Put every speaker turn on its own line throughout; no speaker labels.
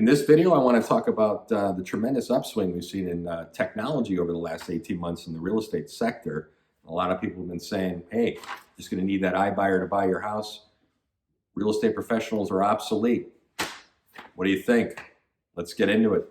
In this video, I want to talk about the tremendous upswing we've seen in technology over the last 18 months in the real estate sector. A lot of people have been saying, hey, just going to need that iBuyer to buy your house. Real estate professionals are obsolete. What do you think? Let's get into it.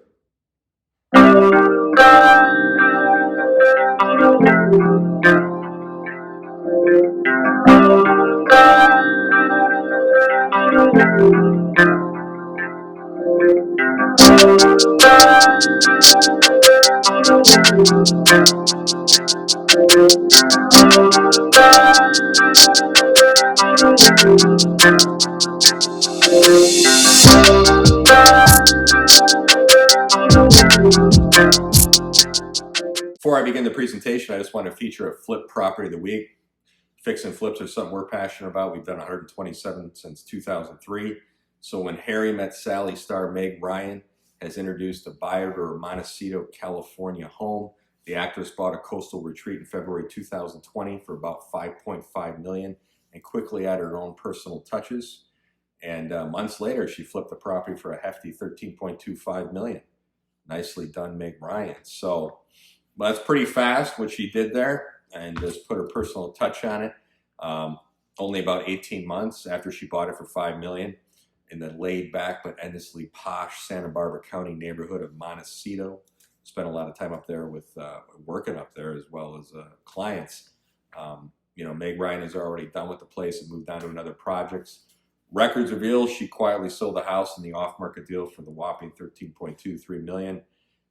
Before I begin the presentation, I just want to feature a flip property of the week. Fix and flips are something we're passionate about. We've done 127 since 2003. So when Harry Met Sally star Meg Ryan has introduced a buyer to her Montecito, California home. The actress bought a coastal retreat in February 2020 for about $5.5 million and quickly added her own personal touches. And months later, she flipped the property for a hefty $13.25 million. Nicely done, Meg Ryan. So well, that's pretty fast what she did there, and just put her personal touch on it. Only about 18 months after she bought it for $5 million in the laid back but endlessly posh Santa Barbara County neighborhood of Montecito. Spent a lot of time up there with working up there as well as clients. Meg Ryan is already done with the place and moved on to another projects. Records reveal she quietly sold the house in the off-market deal for the whopping $13.23 million.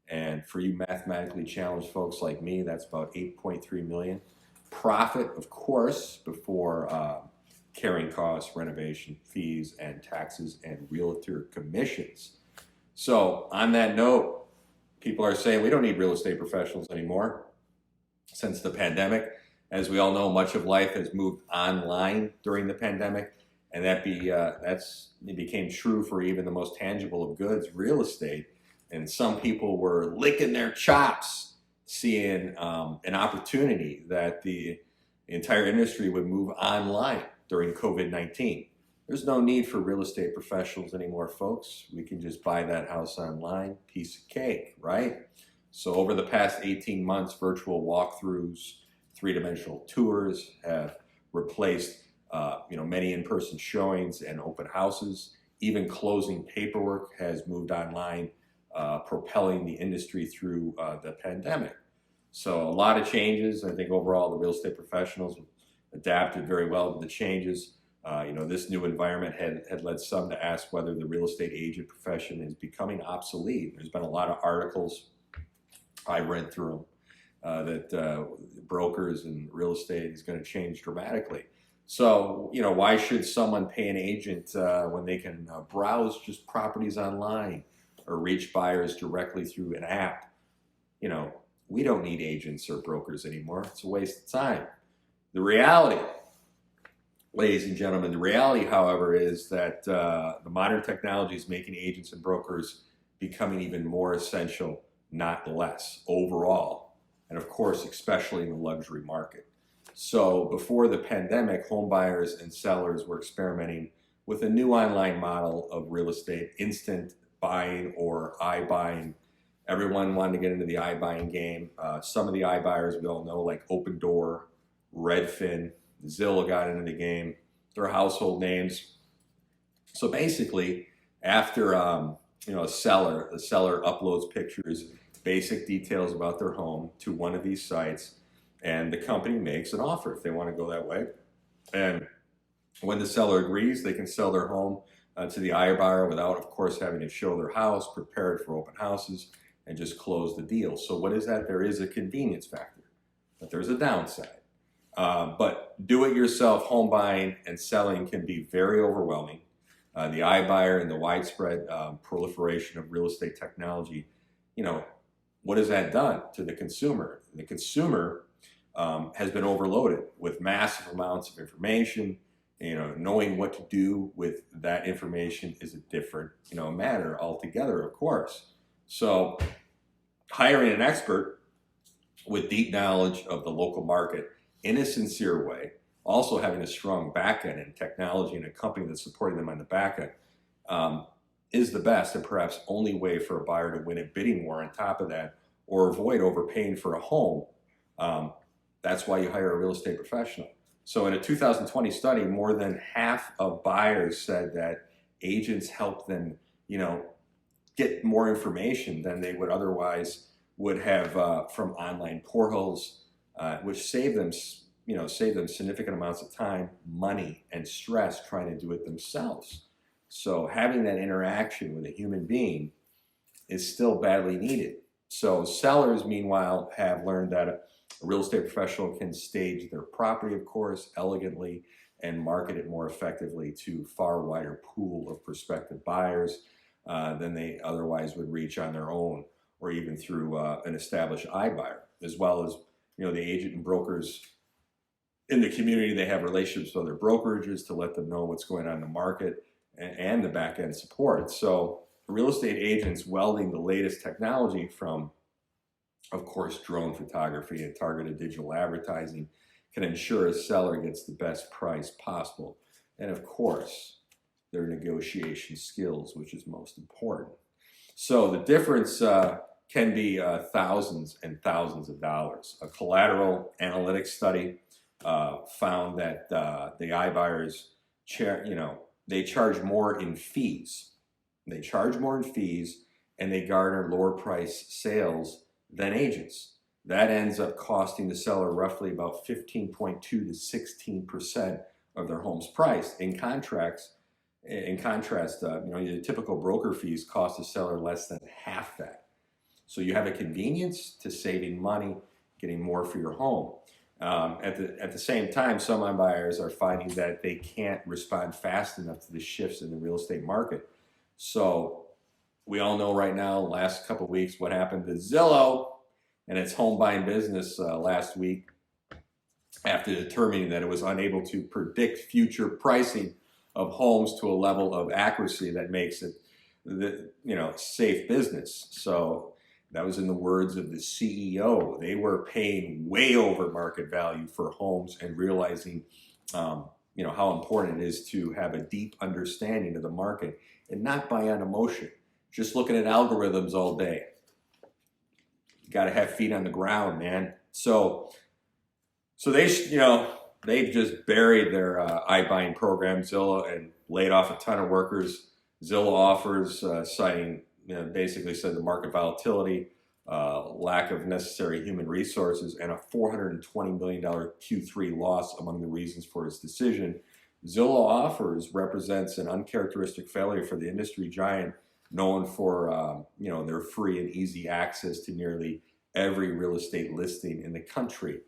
And for you mathematically challenged folks like me, that's about $8.3 million. Profit, of course, before carrying costs, renovation fees, and taxes and realtor commissions. So on that note, people are saying we don't need real estate professionals anymore. Since the pandemic, as we all know, much of life has moved online during the pandemic, and it became true for even the most tangible of goods, real estate. And some people were licking their chops, seeing an opportunity that the entire industry would move online during COVID-19. There's no need for real estate professionals anymore, folks. We can just buy that house online, piece of cake, right? So over the past 18 months, virtual walkthroughs, three-dimensional tours have replaced many in-person showings and open houses. Even closing paperwork has moved online, propelling the industry through the pandemic. So a lot of changes. I think overall the real estate professionals adapted very well to the changes. This new environment had led some to ask whether the real estate agent profession is becoming obsolete. There's been a lot of articles, I read through them, that brokers and real estate is going to change dramatically. So, why should someone pay an agent when they can browse just properties online or reach buyers directly through an app? We don't need agents or brokers anymore. It's a waste of time. The reality, ladies and gentlemen, however, is that the modern technology is making agents and brokers becoming even more essential, not less, overall. And of course, especially in the luxury market. So before the pandemic, home buyers and sellers were experimenting with a new online model of real estate, instant buying or iBuying. Everyone wanted to get into the iBuying game. Some of the iBuyers we all know, like Open Door, Redfin, Zillow got into the game. They're household names. So basically, after the seller uploads pictures, basic details about their home to one of these sites, and the company makes an offer if they want to go that way. And when the seller agrees, they can sell their home to the iBuyer without, of course, having to show their house, prepare it for open houses, and just close the deal. So what is that? There is a convenience factor, but there's a downside. But do-it-yourself home buying and selling can be very overwhelming. The iBuyer and the widespread proliferation of real estate technology, what has that done to the consumer? The consumer has been overloaded with massive amounts of information. Knowing what to do with that information is a different, matter altogether, of course. So hiring an expert with deep knowledge of the local market in a sincere way, also having a strong back end and technology and a company that's supporting them on the back end, is the best and perhaps only way for a buyer to win a bidding war on top of that, or avoid overpaying for a home. That's why you hire a real estate professional. So in a 2020 study, more than half of buyers said that agents help them, get more information than they would otherwise would have from online portals, which save them significant amounts of time, money, and stress trying to do it themselves. So having that interaction with a human being is still badly needed. So sellers, meanwhile, have learned that a real estate professional can stage their property, of course, elegantly and market it more effectively to far wider pool of prospective buyers than they otherwise would reach on their own, or even through an established iBuyer, as well as the agent and brokers in the community. They have relationships with other brokerages to let them know what's going on in the market and the back end support. So real estate agents welding the latest technology from, of course, drone photography and targeted digital advertising can ensure a seller gets the best price possible. And of course, their negotiation skills, which is most important. So the difference can be thousands and thousands of dollars. A collateral analytics study found that the iBuyers, they charge more in fees. They charge more in fees, and they garner lower price sales than agents. That ends up costing the seller roughly about 15.2 to 16% of their home's price. In contrast, your typical broker fees cost the seller less than half that. So you have a convenience to saving money, getting more for your home. At the same time, some iBuyers are finding that they can't respond fast enough to the shifts in the real estate market. So we all know right now, last couple of weeks, what happened to Zillow and its home buying business last week, after determining that it was unable to predict future pricing of homes to a level of accuracy that makes it safe business. So that was in the words of the CEO. They were paying way over market value for homes and realizing how important it is to have a deep understanding of the market and not buy on emotion. Just looking at algorithms all day. You got to have feet on the ground, man. So they've just buried their iBuying program, Zillow, and laid off a ton of workers. Zillow offers, citing, basically said the market volatility, lack of necessary human resources, and a $420 million Q3 loss among the reasons for its decision. Zillow Offers represents an uncharacteristic failure for the industry giant, known for their free and easy access to nearly every real estate listing in the country.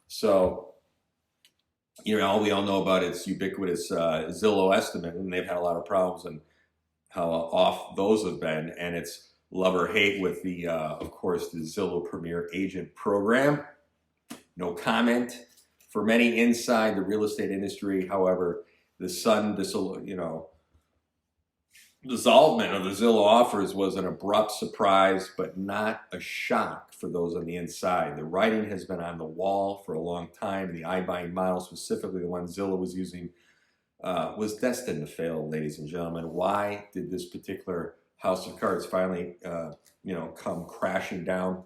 So, all we all know about its ubiquitous Zillow estimate, and they've had a lot of problems and how off those have been, and it's love or hate with the, of course, the Zillow Premier Agent Program. No comment. For many inside the real estate industry, however, the sudden dissolvement of the Zillow Offers was an abrupt surprise, but not a shock for those on the inside. The writing has been on the wall for a long time. The iBuying model, specifically the one Zillow was using, was destined to fail, ladies and gentlemen. Why did this particular house of cards finally, come crashing down?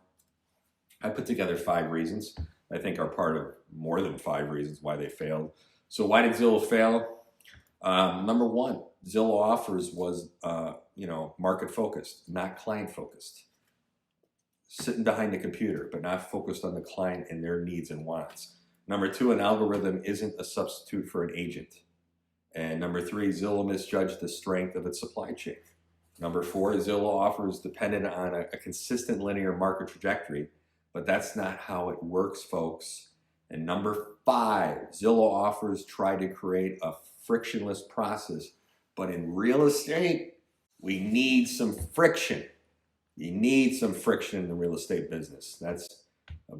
I put together 5 reasons. I think are part of more than 5 reasons why they failed. So why did Zillow fail? Number one, Zillow Offers was, market focused, not client focused. Sitting behind the computer, but not focused on the client and their needs and wants. Number 2, an algorithm isn't a substitute for an agent. And number 3, Zillow misjudged the strength of its supply chain. Number 4, Zillow Offers depended on a consistent linear market trajectory, but that's not how it works, folks. And number 5, Zillow Offers tried to create a frictionless process, but in real estate, we need some friction. You need some friction in the real estate business. That's a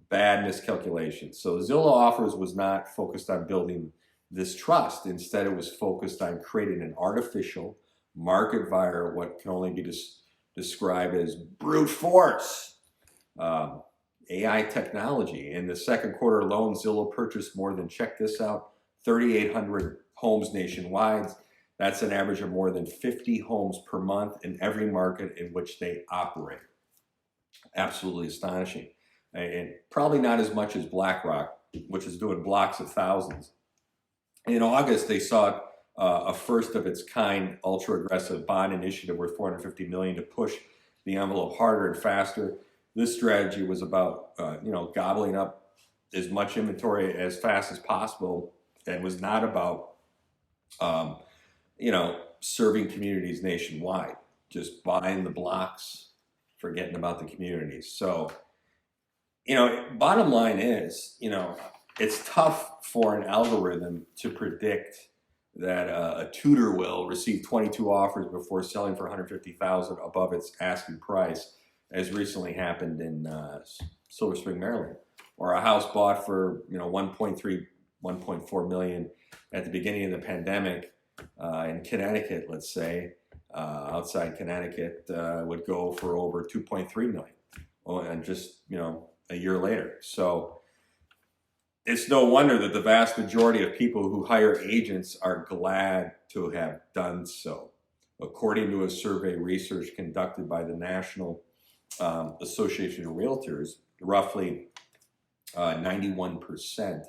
bad miscalculation. So Zillow Offers was not focused on building this trust. Instead, it was focused on creating an artificial market via what can only be described as brute force. AI technology. In the second quarter alone, Zillow purchased more than, check this out, 3,800 homes nationwide. That's an average of more than 50 homes per month in every market in which they operate. Absolutely astonishing. And probably not as much as BlackRock, which is doing blocks of thousands. In August, they saw a first of its kind ultra aggressive bond initiative worth $450 million to push the envelope harder and faster. This strategy was about gobbling up as much inventory as fast as possible, and was not about serving communities nationwide, just buying the blocks, forgetting about the communities. So, bottom line is, it's tough for an algorithm to predict that a tutor will receive 22 offers before selling for $150,000 above its asking price, as recently happened in Silver Spring, Maryland, or a house bought for 1.3, 1.4 million at the beginning of the pandemic in Connecticut, let's say, outside Connecticut, would go for over 2.3 million, and just a year later. So it's no wonder that the vast majority of people who hire agents are glad to have done so. According to a survey research conducted by the National Association of Realtors, roughly 91%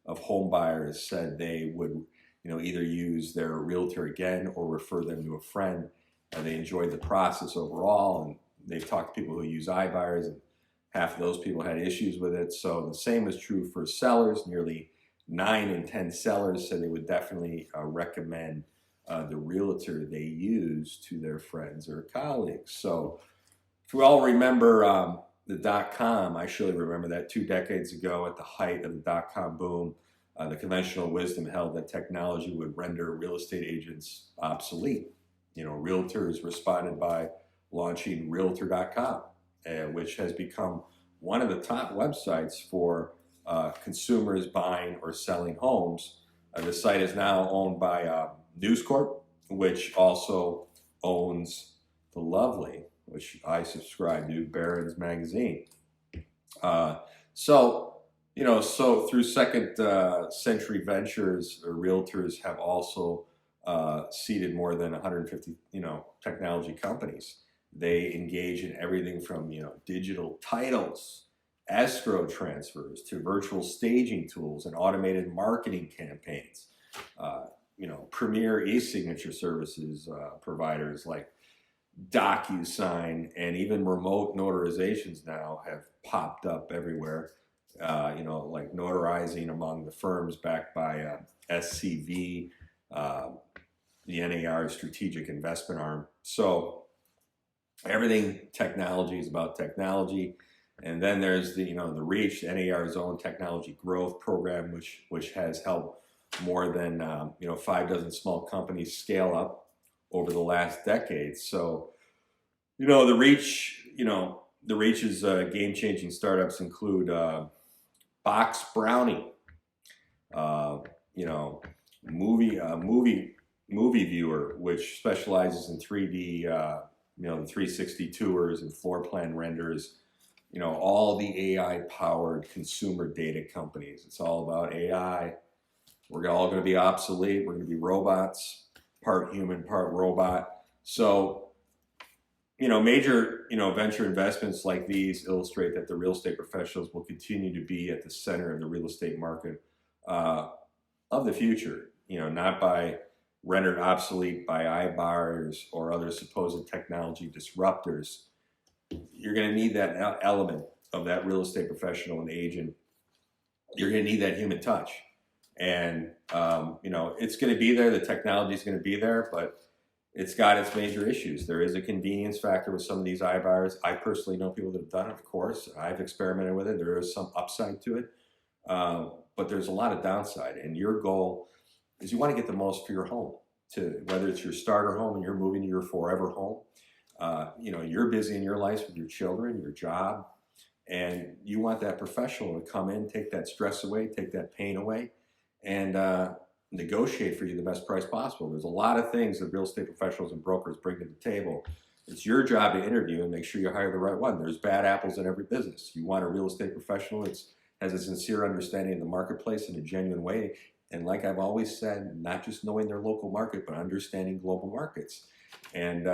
of home buyers said they would either use their realtor again or refer them to a friend. They enjoyed the process overall, and they've talked to people who use iBuyers, and half of those people had issues with it. So the same is true for sellers. Nearly 9 in 10 sellers said they would definitely recommend the realtor they use to their friends or colleagues. So if we all remember the .com, I surely remember that 2 decades ago at the height of the .com boom, the conventional wisdom held that technology would render real estate agents obsolete. Realtors responded by launching realtor.com, which has become one of the top websites for consumers buying or selling homes. The site is now owned by News Corp, which also owns The Lovely, which I subscribe to, Barron's Magazine. So through second century ventures, realtors have also seeded more than 150, technology companies. They engage in everything from, digital titles, escrow transfers, to virtual staging tools and automated marketing campaigns. Premier e-signature services providers like DocuSign and even remote notarizations now have popped up everywhere. Like notarizing among the firms backed by SCV, the NAR strategic investment arm. So everything technology is about technology. And then there's the REACH, NAR's own technology growth program, which has helped more than 5 dozen small companies scale up over the last decade. So the REACH's game-changing startups include Box Brownie, movie viewer, which specializes in 3D, the 360 tours and floor plan renders. All the AI-powered consumer data companies. It's all about AI. We're all going to be obsolete. We're going to be robots, part human, part robot. So, major, venture investments like these illustrate that the real estate professionals will continue to be at the center of the real estate market of the future. Not by rendered obsolete by iBuyers or other supposed technology disruptors. You're going to need that element of that real estate professional and agent. You're going to need that human touch. And, it's going to be there. The technology is going to be there, but it's got its major issues. There is a convenience factor with some of these iBuyers. I personally know people that have done it, of course. I've experimented with it. There is some upside to it, but there's a lot of downside. And your goal is you want to get the most for your home, whether it's your starter home and you're moving to your forever home. You're busy in your life with your children, your job, and you want that professional to come in, take that stress away, take that pain away, and negotiate for you the best price possible. There's a lot of things that real estate professionals and brokers bring to the table. It's your job to interview and make sure you hire the right one. There's bad apples in every business. You want a real estate professional that has a sincere understanding of the marketplace in a genuine way And like I've always said, not just knowing their local market, but understanding global markets. And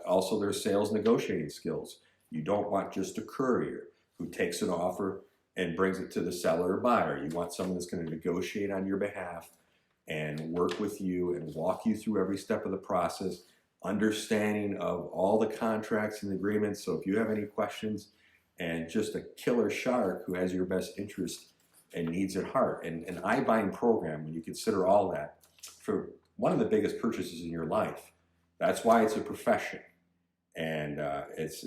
also their sales negotiating skills. You don't want just a courier who takes an offer and brings it to the seller or buyer. You want someone that's going to negotiate on your behalf and work with you and walk you through every step of the process, understanding of all the contracts and agreements. So if you have any questions, and just a killer shark who has your best interest and needs at heart. And an iBuying program, when you consider all that, for one of the biggest purchases in your life, that's why it's a profession. And it's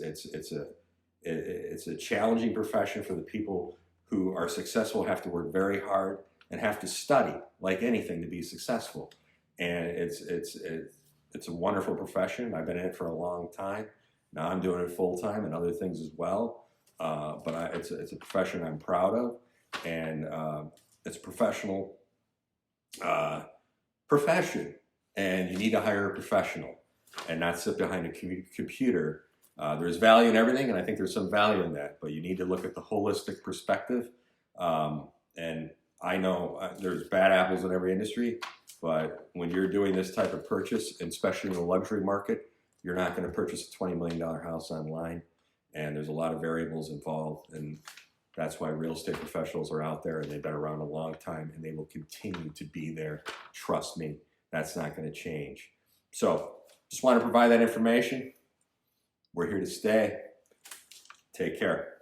a challenging profession for the people who are successful, have to work very hard and have to study like anything to be successful. And it's a wonderful profession. I've been in it for a long time. Now I'm doing it full time and other things as well. But it's a profession I'm proud of, and it's a professional profession, and you need to hire a professional and not sit behind a computer. There's value in everything, and I think there's some value in that, but you need to look at the holistic perspective. And I know there's bad apples in every industry, but when you're doing this type of purchase, and especially in the luxury market, you're not going to purchase a $20 million house online. And there's a lot of variables involved, and that's why real estate professionals are out there, and they've been around a long time, and they will continue to be there. Trust me, that's not going to change. So just want to provide that information. We're here to stay. Take care.